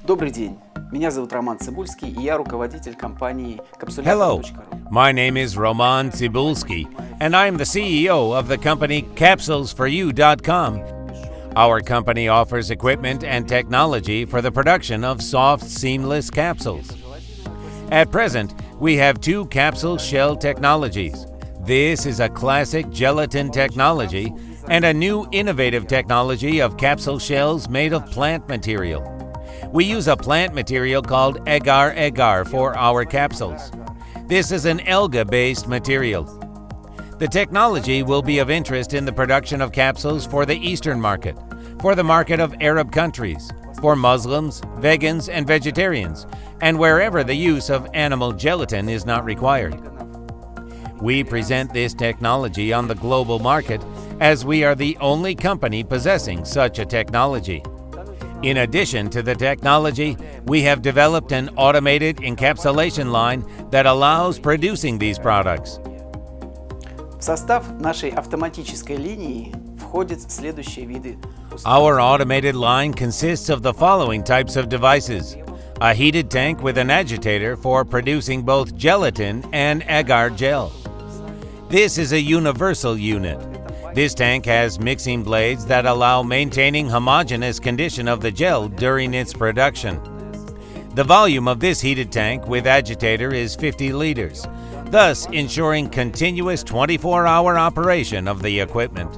Добрый день. Меня зовут Роман Цибульский, и я руководитель компании Hello, capsules.ru. my name is Roman Tsibulsky, and I'm the CEO of the company capsules4u.com. Our company offers equipment and technology for the production of soft, seamless capsules. At present, we have two capsule shell technologies. This is a classic gelatin technology and a new innovative technology of capsule shells made of plant material. We use a plant material called agar-agar for our capsules. This is an alga-based material. The technology will be of interest in the production of capsules for the Eastern market, for the market of Arab countries, for Muslims, vegans, and vegetarians, and wherever the use of animal gelatin is not required. We present this technology on the global market as we are the only company possessing such a technology. In addition to the technology, we have developed an automated encapsulation line that allows producing these products. В состав нашей автоматической линии входят следующие виды. Our automated line consists of the following types of devices: a heated tank with an agitator for producing both gelatin and agar gel. This is a universal unit. This tank has mixing blades that allow maintaining homogeneous condition of the gel during its production. The volume of this heated tank with agitator is 50 liters, thus ensuring continuous 24-hour operation of the equipment.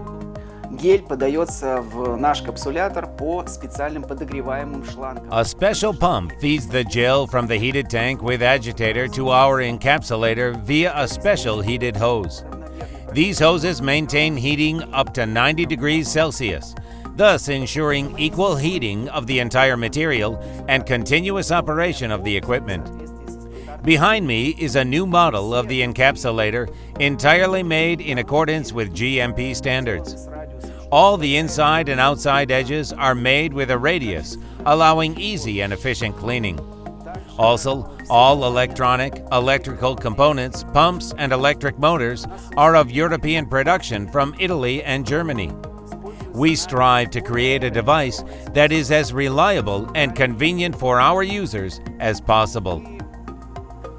Гель подается в наш капсулятор по специальным подогреваемым шлангам. A special pump feeds the gel from the heated tank with agitator to our encapsulator via a special heated hose. These hoses maintain heating up to 90 degrees Celsius, thus ensuring equal heating of the entire material and continuous operation of the equipment. Behind me is a new model of the encapsulator entirely made in accordance with GMP standards. All the inside and outside edges are made with a radius, allowing easy and efficient cleaning. Also, all electrical components, pumps, and electric motors are of European production from Italy and Germany. We strive to create a device that is as reliable and convenient for our users as possible.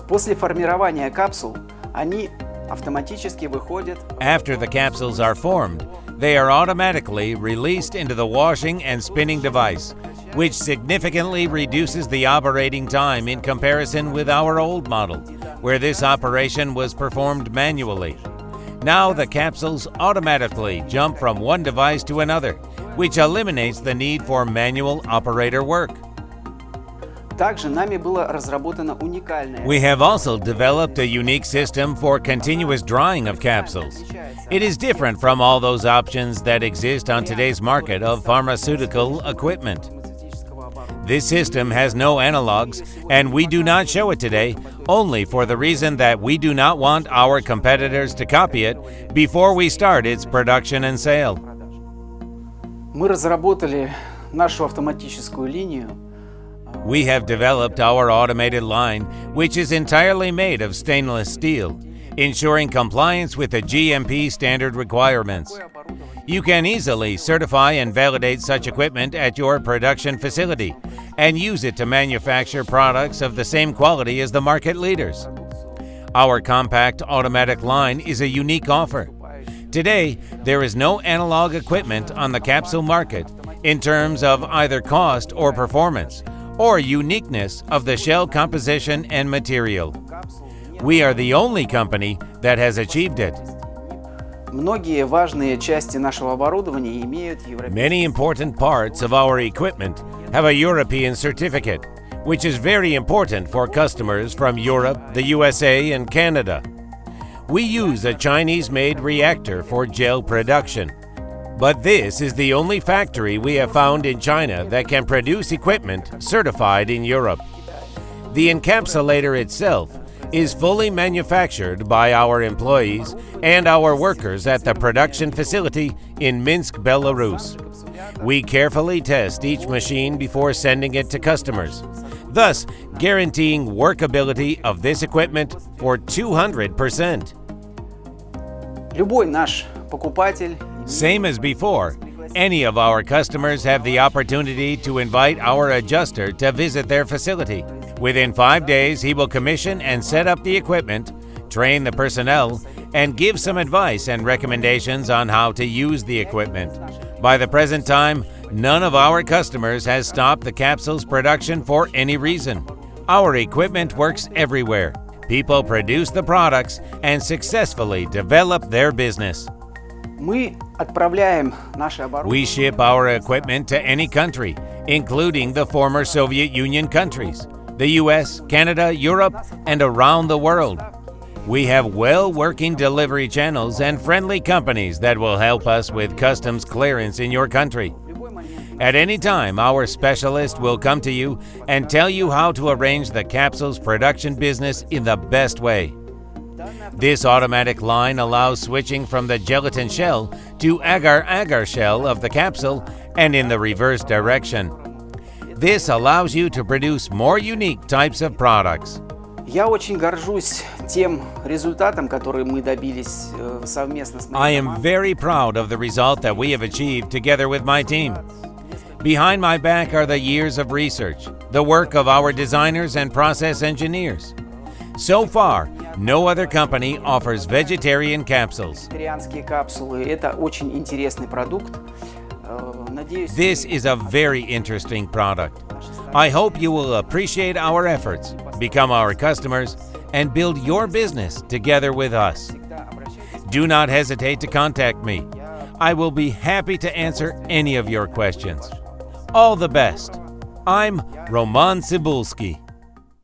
После формирования капсул они автоматически выходят. After the capsules are formed, they are automatically released into the washing and spinning device, which significantly reduces the operating time in comparison with our old model, where this operation was performed manually. Now the capsules automatically jump from one device to another, which eliminates the need for manual operator work. Также нами было разработано уникальное. We have also developed a unique system for continuous drying of capsules. It is different from all those options that exist on today's market of pharmaceutical equipment. This system has no analogs, and we do not show it today, only for the reason that we do not want our competitors to copy it before we start its production and sale. Мы разработали нашу автоматическую линию. We have developed our automated line, which is entirely made of stainless steel, ensuring compliance with the GMP standard requirements. You can easily certify and validate such equipment at your production facility and use it to manufacture products of the same quality as the market leaders. Our compact automatic line is a unique offer. Today, there is no analog equipment on the capsule market in terms of either cost or performance, or uniqueness of the shell composition and material. We are the only company that has achieved it. Многие важные части нашего оборудования имеют европейские. Many important parts of our equipment have a European certificate, which is very important for customers from Europe, the USA, and Canada. We use a Chinese-made reactor for gel production. But this is the only factory we have found in China that can produce equipment certified in Europe. The encapsulator itself is fully manufactured by our employees and our workers at the production facility in Minsk, Belarus. We carefully test each machine before sending it to customers, thus guaranteeing workability of this equipment for 200%. Любой наш покупатель. Same as before, Any of our customers have the opportunity to invite our adjuster to visit their facility. Within 5 days, he will commission and set up the equipment, train the personnel, and give some advice and recommendations on how to use the equipment. By the present time, none of our customers has stopped the capsules production for any reason. Our equipment works everywhere. People produce the products and successfully develop their business. Мы отправляем наше оборудование. We ship our equipment to any country, including the former Soviet Union countries, the US, Canada, Europe, and around the world. We have well-working delivery channels and friendly companies that will help us with customs clearance in your country. At any time, our specialist will come to you and tell you how to arrange the capsules production business in the best way. This automatic line allows switching from the gelatin shell to agar-agar shell of the capsule and in the reverse direction. This allows you to produce more unique types of products. Я очень горжусь тем результатом, который мы добились совместно с моей I am командой. very proud of the result that we have achieved together with my team. Behind my back are the years of research, the work of our designers and process engineers. So far, no other company offers vegetarian capsules. Вегетарианские капсулы – это очень интересный продукт. Надеюсь, This is a very interesting product. I hope you will appreciate our efforts, become our customers, and build your business together with us. Do not hesitate to contact me. I will be happy to answer any of your questions. All the best. I'm Roman Tsibulsky.